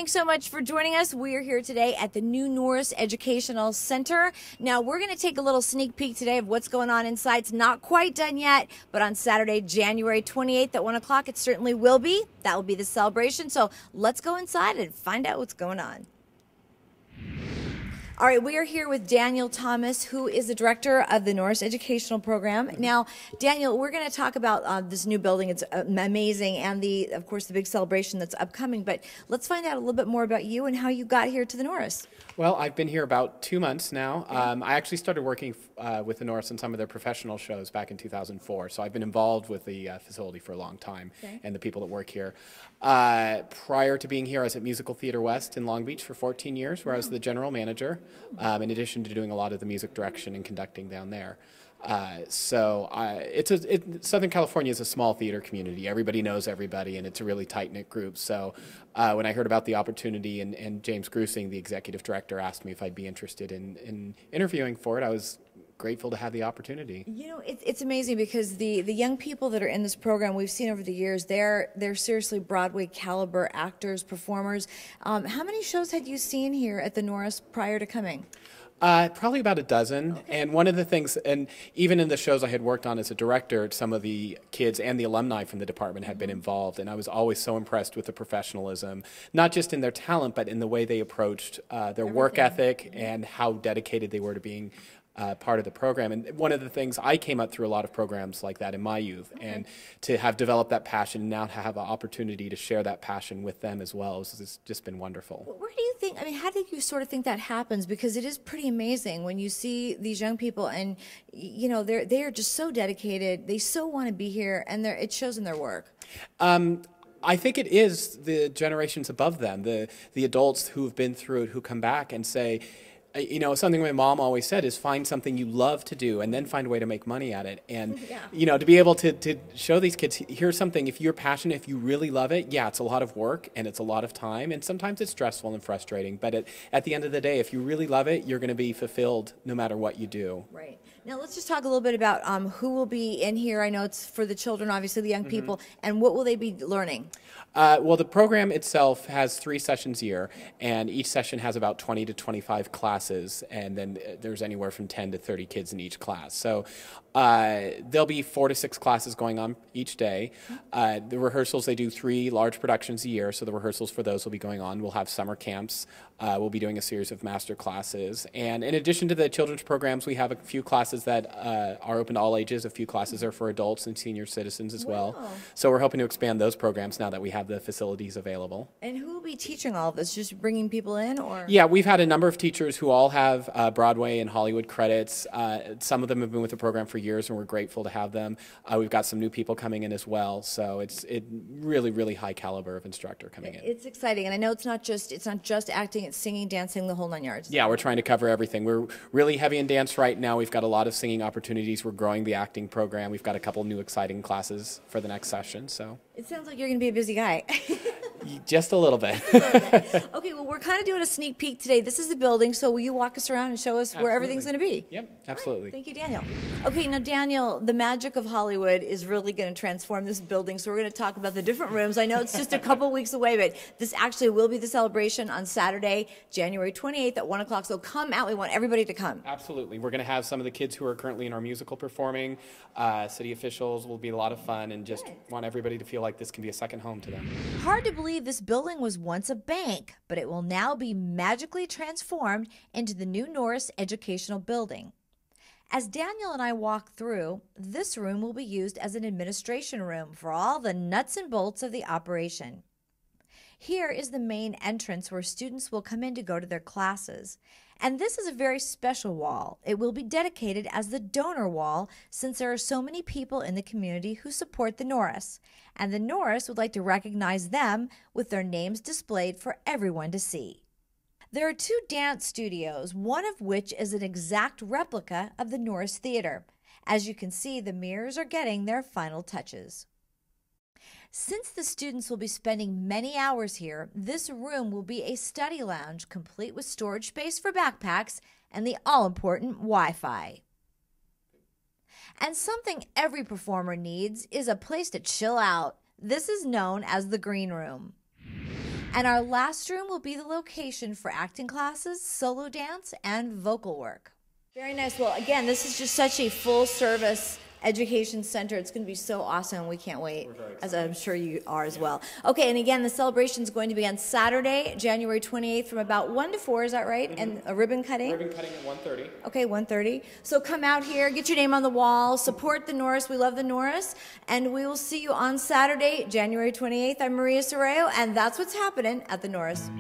thanks so much for joining us. We are here today at the new Norris Educational Center. Now, we're going to take a little sneak peek today of what's going on inside. It's not quite done yet, but on Saturday, January 28th at 1 o'clock, it certainly will be. That will be the celebration. So let's go inside and find out what's going on. All right, we are here with Daniel Thomas, who is the director of the Norris Educational Program. Now, Daniel, we're going to talk about this new building. It's amazing, and of course, the big celebration that's upcoming. But let's find out a little bit more about you and how you got here to the Norris. Well, I've been here about 2 months now. I actually started working with the Norris on some of their professional shows back in 2004. So I've been involved with the facility for a long time, and the people that work here. Prior to being here, I was at Musical Theater West in Long Beach for 14 years, where I was the general manager, in addition to doing a lot of the music direction and conducting down there. Southern California is a small theater community. Everybody knows everybody, and it's a really tight-knit group. So when I heard about the opportunity, and James Grusing, the executive director, asked me if I'd be interested in interviewing for it, I was grateful to have the opportunity. You know, it's amazing because the young people that are in this program we've seen over the years, they're seriously Broadway caliber actors, performers. How many shows had you seen here at the Norris prior to coming? Probably about a dozen. Okay. And one of the things, and even in the shows I had worked on as a director, some of the kids and the alumni from the department had been involved, and I was always so impressed with the professionalism, not just in their talent, but in the way they approached their work ethic and how dedicated they were to being part of the program. And one of the things, I came up through a lot of programs like that in my youth, and to have developed that passion and now to have an opportunity to share that passion with them as well, it's just been wonderful. Where do you think, I mean, how do you sort of think that happens? Because it is pretty amazing when you see these young people and, you know, they are just so dedicated, they so want to be here, and it shows in their work. I think it is the generations above them, the adults who have been through it, who come back and say, you know, something my mom always said is find something you love to do and then find a way to make money at it. And, you know, to be able to show these kids, here's something, if you're passionate, if you really love it, yeah, it's a lot of work and it's a lot of time and sometimes it's stressful and frustrating. But at the end of the day, if you really love it, you're going to be fulfilled no matter what you do. Right. Now let's just talk a little bit about who will be in here. I know it's for the children, obviously the young people, and what will they be learning? Well, the program itself has 3 sessions a year, and each session has about 20 to 25 classes, and then there's anywhere from 10 to 30 kids in each class. So there'll be 4 to 6 classes going on each day. The rehearsals, they do 3 large productions a year, so the rehearsals for those will be going on. We'll have summer camps. We'll be doing a series of master classes. And in addition to the children's programs, we have a few classes that are open to all ages. A few classes are for adults and senior citizens as well. So we're hoping to expand those programs now that we have the facilities available. And who will be teaching all of this? Just bringing people in, or? Yeah, we've had a number of teachers who all have Broadway and Hollywood credits. Some of them have been with the program for years, and we're grateful to have them. We've got some new people coming in as well. So it's really, really high caliber of instructor coming in. It's exciting, and I know it's not just acting. It's singing, dancing, the whole 9 yards. Yeah, we're trying to cover everything. We're really heavy in dance right now. We've got a lot of singing opportunities. We're growing the acting program. We've got a couple new exciting classes for the next session. So it sounds like you're going to be a busy guy. Just a little bit. Okay, well, we're kind of doing a sneak peek today. This is the building, so will you walk us around and show us where everything's going to be? Yep, absolutely. Right, thank you, Daniel. Okay, now, Daniel, the magic of Hollywood is really going to transform this building, so we're going to talk about the different rooms. I know it's just a couple weeks away, but this actually will be the celebration on Saturday, January 28th at 1 o'clock, so come out. We want everybody to come. Absolutely. We're going to have some of the kids who are currently in our musical performing. City officials. Will be a lot of fun, and just want everybody to feel like this can be a second home to them. Hard to believe this building was once a bank, but it will now be magically transformed into the new Norris Educational Building. As Daniel and I walk through, this room will be used as an administration room for all the nuts and bolts of the operation. Here is the main entrance where students will come in to go to their classes. And this is a very special wall. It will be dedicated as the donor wall since there are so many people in the community who support the Norris. And the Norris would like to recognize them with their names displayed for everyone to see. There are 2 dance studios, one of which is an exact replica of the Norris Theater. As you can see, the mirrors are getting their final touches. Since the students will be spending many hours here, this room will be a study lounge complete with storage space for backpacks and the all-important Wi-Fi. And something every performer needs is a place to chill out. This is known as the green room. And our last room will be the location for acting classes, solo dance, and vocal work. Very nice. Well, again, this is just such a full-service education center. It's going to be so awesome. We can't wait, as I'm sure you are as well. Okay, and again, the celebration is going to be on Saturday, January 28th from about 1 to 4, is that right? And a ribbon cutting? Ribbon cutting at 1:30. Okay, 1:30. So come out here, get your name on the wall, support the Norris. We love the Norris. And we will see you on Saturday, January 28th. I'm Maria Sorreo, and that's what's happening at the Norris.